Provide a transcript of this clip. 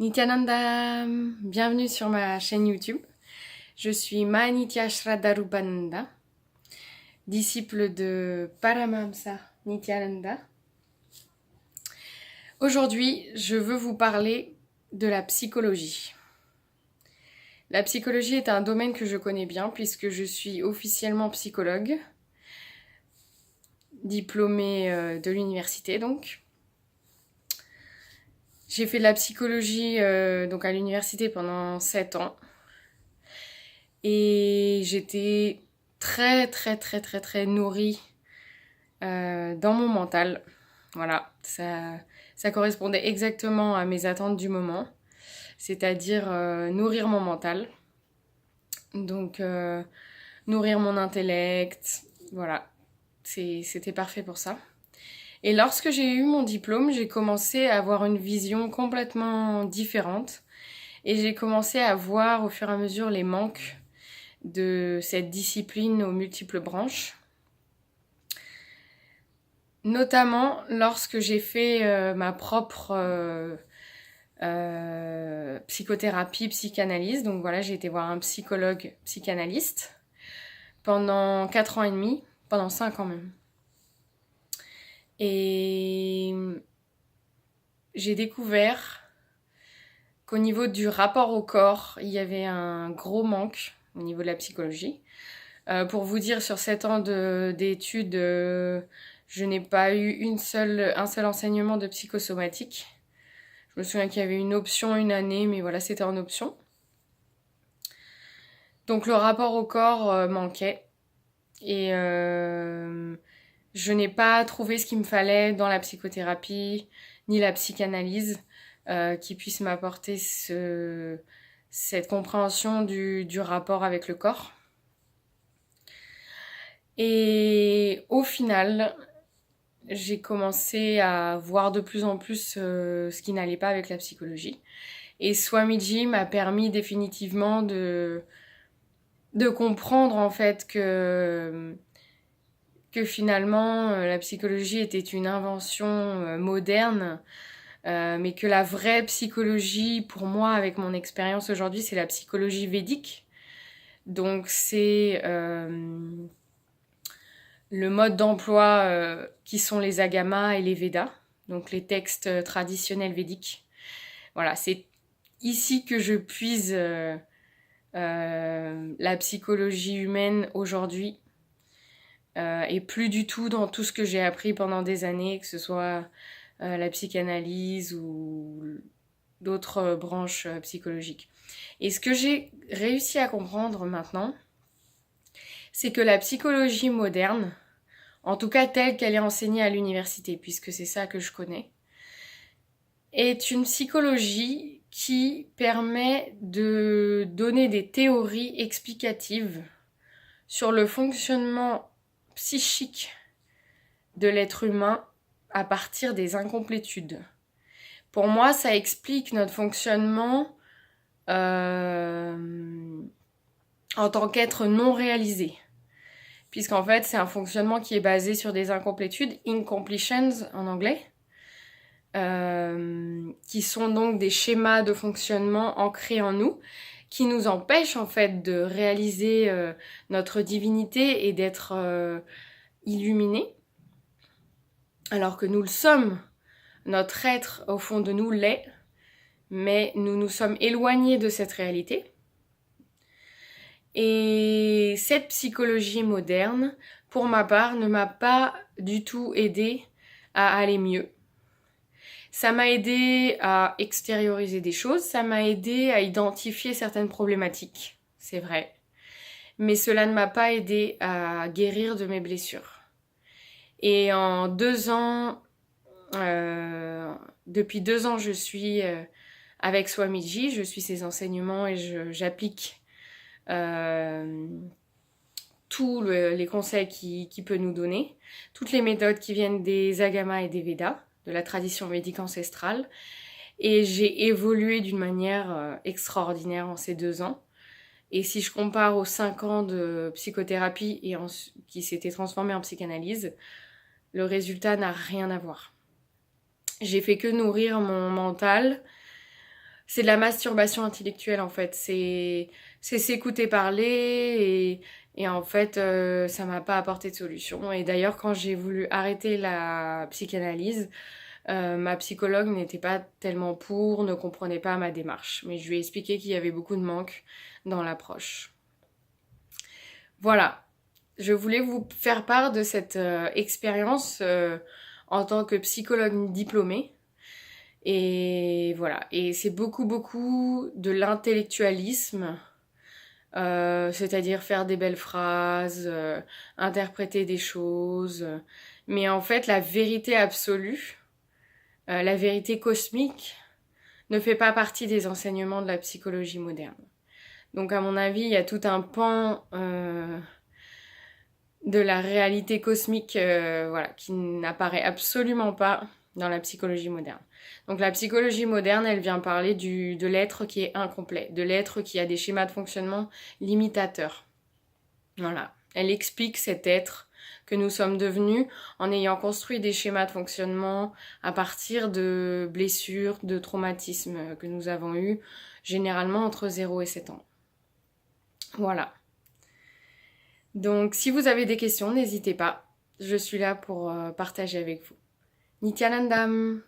Nityananda, bienvenue sur ma chaîne YouTube. Je suis Manitya Shraddharupananda, disciple de Paramahamsa Nityananda. Aujourd'hui, je veux vous parler de la psychologie. La psychologie est un domaine que je connais bien puisque je suis officiellement psychologue, diplômée de l'université donc. J'ai fait de la psychologie donc à l'université pendant 7 ans. Et j'étais très nourrie dans mon mental. Voilà, ça correspondait exactement à mes attentes du moment, c'est-à-dire nourrir mon mental, donc nourrir mon intellect, voilà, c'était parfait pour ça. Et lorsque j'ai eu mon diplôme, j'ai commencé à avoir une vision complètement différente et j'ai commencé à voir au fur et à mesure les manques de cette discipline aux multiples branches. Notamment lorsque j'ai fait ma propre psychothérapie, psychanalyse. Donc voilà, j'ai été voir un psychologue psychanalyste pendant 4 ans et demi, pendant 5 ans même. Et j'ai découvert qu'au niveau du rapport au corps, il y avait un gros manque au niveau de la psychologie. Pour vous dire, sur 7 ans d'études, je n'ai pas eu un seul enseignement de psychosomatique. Je me souviens qu'il y avait une option une année, mais voilà, c'était en option. Donc le rapport au corps manquait. Et je n'ai pas trouvé ce qu'il me fallait dans la psychothérapie, ni la psychanalyse, qui puisse m'apporter cette compréhension du rapport avec le corps. Et au final, j'ai commencé à voir de plus en plus ce qui n'allait pas avec la psychologie. Et Swamiji m'a permis définitivement de comprendre en fait que finalement la psychologie était une invention moderne, mais que la vraie psychologie, pour moi, avec mon expérience aujourd'hui, c'est la psychologie védique. Donc c'est le mode d'emploi qui sont les agamas et les Védas, donc les textes traditionnels védiques. Voilà, c'est ici que je puise la psychologie humaine aujourd'hui, et plus du tout dans tout ce que j'ai appris pendant des années, que ce soit la psychanalyse ou d'autres branches psychologiques. Et ce que j'ai réussi à comprendre maintenant, c'est que la psychologie moderne, en tout cas telle qu'elle est enseignée à l'université, puisque c'est ça que je connais, est une psychologie qui permet de donner des théories explicatives sur le fonctionnement psychique de l'être humain à partir des incomplétudes. Pour moi, ça explique notre fonctionnement en tant qu'être non réalisé. Puisqu'en fait, c'est un fonctionnement qui est basé sur des incomplétudes, incompletions en anglais, qui sont donc des schémas de fonctionnement ancrés en nous, qui nous empêchent en fait de réaliser notre divinité et d'être illuminés, alors que nous le sommes. Notre être au fond de nous l'est, mais nous nous sommes éloignés de cette réalité. Et cette psychologie moderne, pour ma part, ne m'a pas du tout aidée à aller mieux. Ça m'a aidé à extérioriser des choses, ça m'a aidé à identifier certaines problématiques, c'est vrai. Mais cela ne m'a pas aidé à guérir de mes blessures. Et en 2 ans, depuis 2 ans, je suis avec Swamiji, je suis ses enseignements et j'applique tous les conseils qu'il peut nous donner, toutes les méthodes qui viennent des agamas et des Védas, de la tradition védique ancestrale. Et j'ai évolué d'une manière extraordinaire en ces 2 ans. Et si je compare aux 5 ans de psychothérapie qui s'était transformée en psychanalyse, le résultat n'a rien à voir. J'ai fait que nourrir mon mental, c'est de la masturbation intellectuelle en fait. C'est s'écouter parler et en fait, ça m'a pas apporté de solution. Et d'ailleurs, quand j'ai voulu arrêter la psychanalyse, ma psychologue n'était pas tellement pour, ne comprenait pas ma démarche. Mais je lui ai expliqué qu'il y avait beaucoup de manques dans l'approche. Voilà, je voulais vous faire part de cette expérience en tant que psychologue diplômée. Et voilà, et c'est beaucoup beaucoup de l'intellectualisme, c'est-à-dire faire des belles phrases, interpréter des choses. Mais en fait, la vérité absolue, la vérité cosmique, ne fait pas partie des enseignements de la psychologie moderne. Donc à mon avis, il y a tout un pan de la réalité cosmique voilà, qui n'apparaît absolument pas dans la psychologie moderne. Donc la psychologie moderne, elle vient parler de l'être qui est incomplet, de l'être qui a des schémas de fonctionnement limitateurs. Voilà. Elle explique cet être que nous sommes devenus en ayant construit des schémas de fonctionnement à partir de blessures, de traumatismes que nous avons eus, généralement entre 0 et 7 ans. Voilà. Donc si vous avez des questions, n'hésitez pas. Je suis là pour partager avec vous. Nityanandam!